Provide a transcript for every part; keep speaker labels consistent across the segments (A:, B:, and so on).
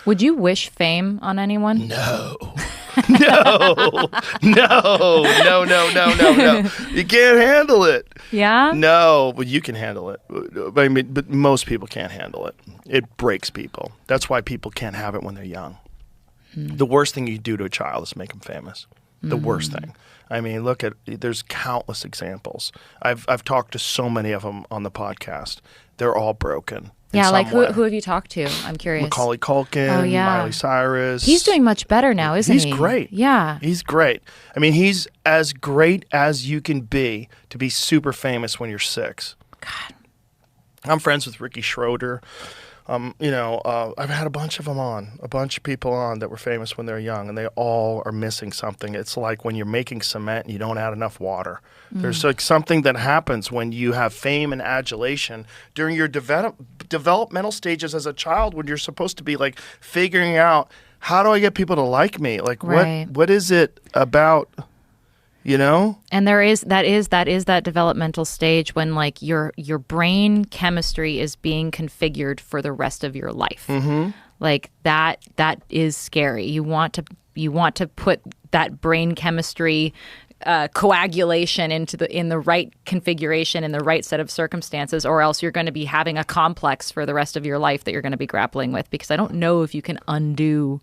A: Would you wish fame on anyone?
B: No. No. You can't handle it.
A: Yeah?
B: No, but you can handle it. I mean, but most people can't handle it. It breaks people. That's why people can't have it when they're young. The worst thing you do to a child is make them famous. The worst thing. I mean, there's countless examples. I've talked to so many of them on the podcast. They're all broken.
A: Yeah, like who have you talked to? I'm curious.
B: Macaulay Culkin, Miley Cyrus.
A: He's doing much better now, isn't he?
B: He's great.
A: Yeah.
B: He's great. I mean, he's as great as you can be to be super famous when you're 6.
A: God.
B: I'm friends with Ricky Schroeder. I've had a bunch of people on that were famous when they're young, and they all are missing something. It's like when you're making cement and you don't add enough water. There's like something that happens when you have fame and adulation during your developmental stages as a child, when you're supposed to be like figuring out, how do I get people to like me? Like what is it about?
A: And there is that developmental stage when like your brain chemistry is being configured for the rest of your life. Like that is scary. You want to put that brain chemistry coagulation in the right configuration, in the right set of circumstances, or else you're going to be having a complex for the rest of your life that you're going to be grappling with, because I don't know if you can undo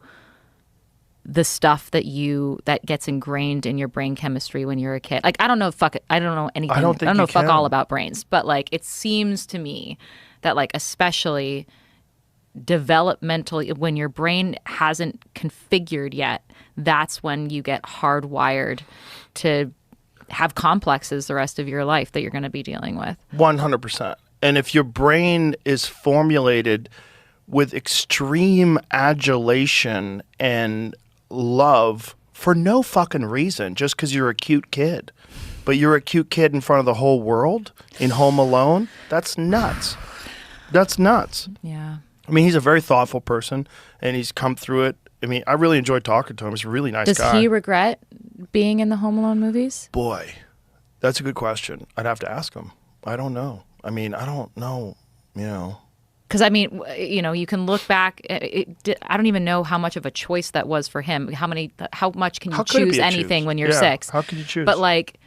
A: the stuff that gets ingrained in your brain chemistry when you're a kid. Like, I don't know anything. I don't know fuck all about brains, but like it seems to me that like especially developmentally, when your brain hasn't configured yet, that's when you get hardwired to have complexes the rest of your life that you're going to be dealing with.
B: 100%. And if your brain is formulated with extreme adulation and love for no fucking reason, just because you're a cute kid, but you're a cute kid in front of the whole world in Home Alone, that's nuts. That's nuts.
A: Yeah.
B: I mean, he's a very thoughtful person, and he's come through it. I mean, I really enjoyed talking to him. He's a really nice guy.
A: Does he regret being in the Home Alone movies?
B: Boy, that's a good question. I'd have to ask him. I don't know. I mean, I don't know,
A: Because, I mean, you can look back. I don't even know how much of a choice that was for him. How much can you choose anything when you're 6?
B: How can you choose?
A: But, like,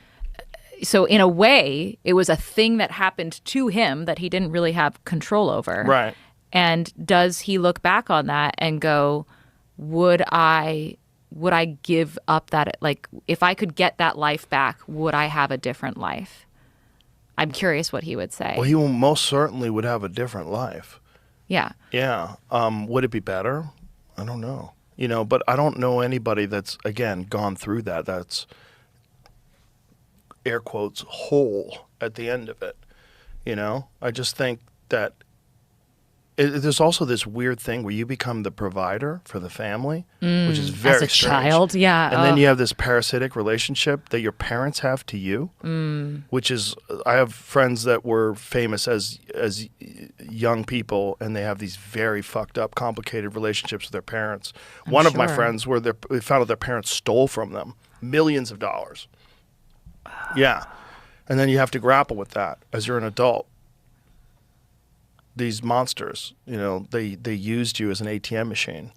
A: so in a way, it was a thing that happened to him that he didn't really have control over.
B: Right.
A: And does he look back on that and go, would I give up that, like, if I could get that life back, would I have a different life? I'm curious what he would say.
B: Well, he most certainly would have a different life.
A: Yeah.
B: Yeah. Would it be better? I don't know. But I don't know anybody that's, again, gone through that. That's, air quotes, whole at the end of it. I just think that there's also this weird thing where you become the provider for the family, which is very
A: as a
B: strange.
A: Child, yeah.
B: And then you have this parasitic relationship that your parents have to you, which is, I have friends that were famous as young people, and they have these very fucked up, complicated relationships with their parents. One of my friends, where they found out their parents stole from them millions of dollars. Yeah. And then you have to grapple with that as you're an adult. These monsters, they used you as an ATM machine,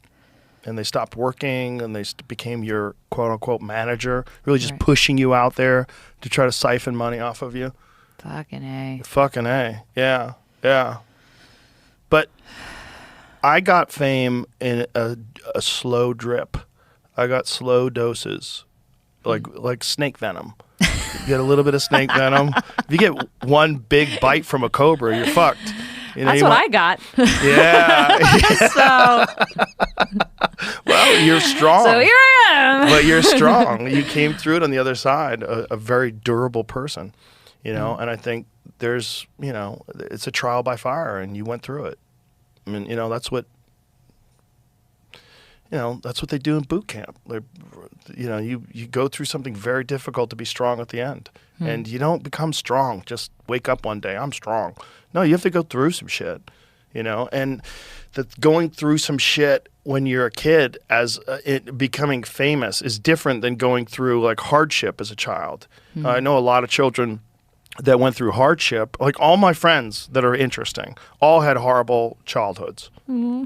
B: and they stopped working, and they became your quote unquote manager, really just pushing you out there to try to siphon money off of you.
A: Fucking A.
B: Fucking A. Yeah. Yeah. But I got fame in a slow drip. I got slow doses, like snake venom. You get a little bit of snake venom. If you get one big bite from a cobra, you're fucked.
A: That's what I got.
B: Yeah. Well, you're strong.
A: So here I am.
B: But you're strong. You came through it on the other side, a very durable person, and I think there's, it's a trial by fire, and you went through it. I mean, that's what they do in boot camp. You go through something very difficult to be strong at the end. And you don't become strong, just wake up one day, I'm strong. No, you have to go through some shit, and going through some shit when you're a kid as becoming famous is different than going through like hardship as a child. I know a lot of children that went through hardship, like all my friends that are interesting, all had horrible childhoods,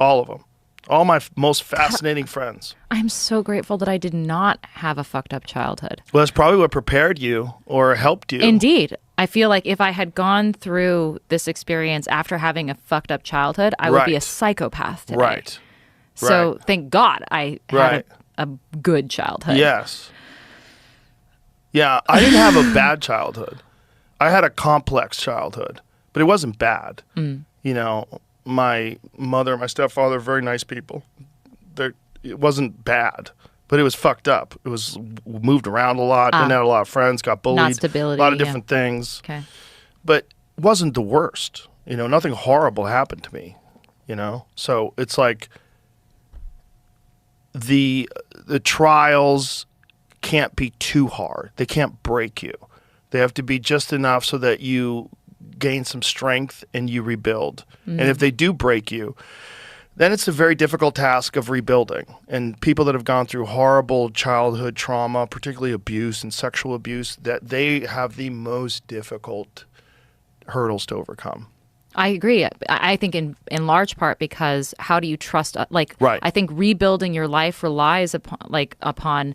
B: all of them. All my most fascinating friends.
A: I'm so grateful that I did not have a fucked up childhood.
B: Well, that's probably what prepared you or helped you.
A: Indeed. I feel like if I had gone through this experience after having a fucked up childhood, I would be a psychopath today.
B: Right.
A: So thank God I had a good childhood.
B: Yes. Yeah, I didn't have a bad childhood. I had a complex childhood, but it wasn't bad. You know, my mother and my stepfather are very nice people. It wasn't bad, but it was fucked up. It was moved around a lot, didn't have a lot of friends, got bullied.
A: Not stability.
B: A lot of different things.
A: Okay.
B: But it wasn't the worst. You know, nothing horrible happened to me, you know? So it's like the trials can't be too hard. They can't break you. They have to be just enough so that you gain some strength and you rebuild. And if they do break you, then it's a very difficult task of rebuilding. And people that have gone through horrible childhood trauma, particularly abuse and sexual abuse, that they have the most difficult hurdles to overcome.
A: I agree. I think in large part because how do you trust? I think rebuilding your life relies upon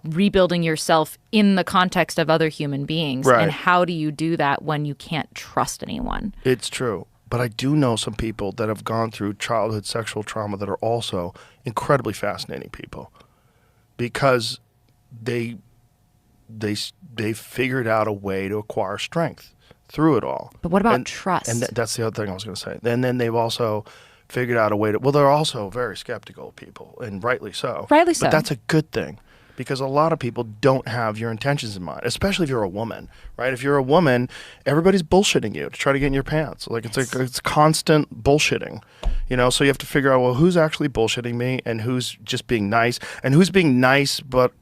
A: rebuilding yourself in the context of other human beings.
B: Right.
A: And how do you do that when you can't trust anyone?
B: It's true. But I do know some people that have gone through childhood sexual trauma that are also incredibly fascinating people because they figured out a way to acquire strength through it all.
A: But what about trust?
B: And that's the other thing I was going to say. And then they've also figured out a way to, well, they're also very skeptical people, and rightly so.
A: Rightly so.
B: But that's a good thing. Because a lot of people don't have your intentions in mind, especially if you're a woman, right? If you're a woman, everybody's bullshitting you to try to get in your pants. Like it's constant bullshitting, you know? So you have to figure out, well, who's actually bullshitting me and who's just being nice and who's being nice but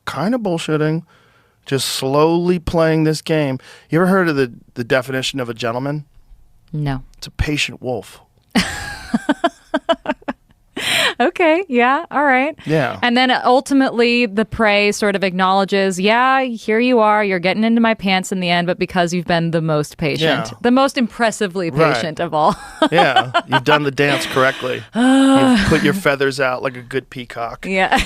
B: kind of bullshitting, just slowly playing this game. You ever heard of the definition of a gentleman?
A: No.
B: It's a patient wolf.
A: Okay, yeah, all right.
B: Yeah.
A: And then ultimately the prey sort of acknowledges, yeah, here you are, you're getting into my pants in the end, but because you've been the most patient, the most impressively patient of all.
B: Yeah, you've done the dance correctly. You've put your feathers out like a good peacock.
A: Yeah.